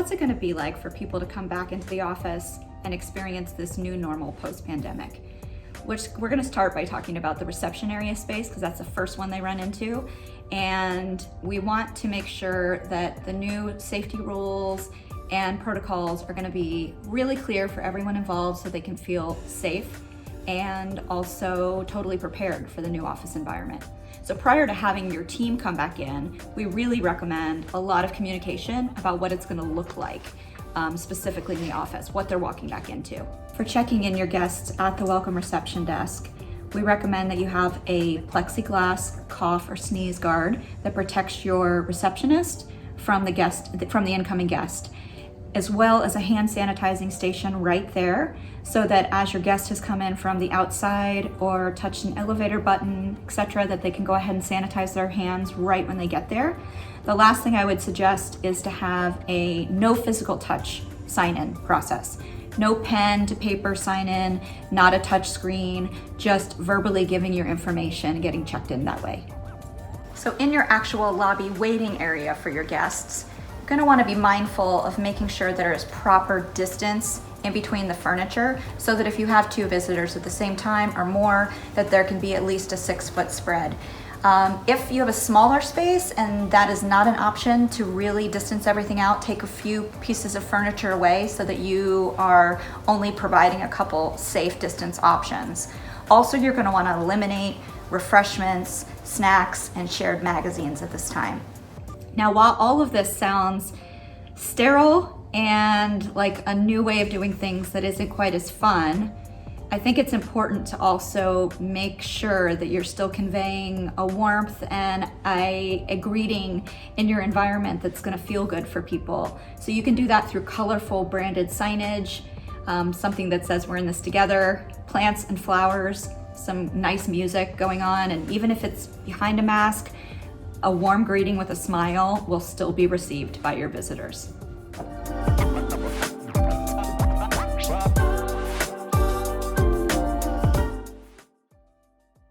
what's it going to be like for people to come back into the office and experience this new normal post-pandemic? Which we're going to start by talking about the reception area space, because that's the first one they run into. And we want to make sure that the new safety rules and protocols are going to be really clear for everyone involved so they can feel safe and also totally prepared for the new office environment. So prior to having your team come back in, we really recommend a lot of communication about what it's going to look like, specifically in the office, what they're walking back into. For checking in your guests at the welcome reception desk, we recommend that you have a plexiglass cough or sneeze guard that protects your receptionist from the incoming guest, as well as a hand sanitizing station right there, so that as your guest has come in from the outside or touched an elevator button, etc., that they can go ahead and sanitize their hands right when they get there. The last thing I would suggest is to have a no physical touch sign-in process. No pen to paper sign-in, not a touch screen, just verbally giving your information and getting checked in that way. So in your actual lobby waiting area for your guests, you're going to want to be mindful of making sure there is proper distance in between the furniture, so that if you have two visitors at the same time or more, that there can be at least a 6-foot spread. If you have a smaller space and that is not an option to really distance everything out, take a few pieces of furniture away so that you are only providing a couple safe distance options. Also, you're going to want to eliminate refreshments, snacks, and shared magazines at this time. Now, while all of this sounds sterile and like a new way of doing things that isn't quite as fun, I think it's important to also make sure that you're still conveying a warmth and a greeting in your environment that's going to feel good for people. So you can do that through colorful branded signage, something that says we're in this together, plants and flowers, some nice music going on, and even if it's behind a mask, a warm greeting with a smile will still be received by your visitors.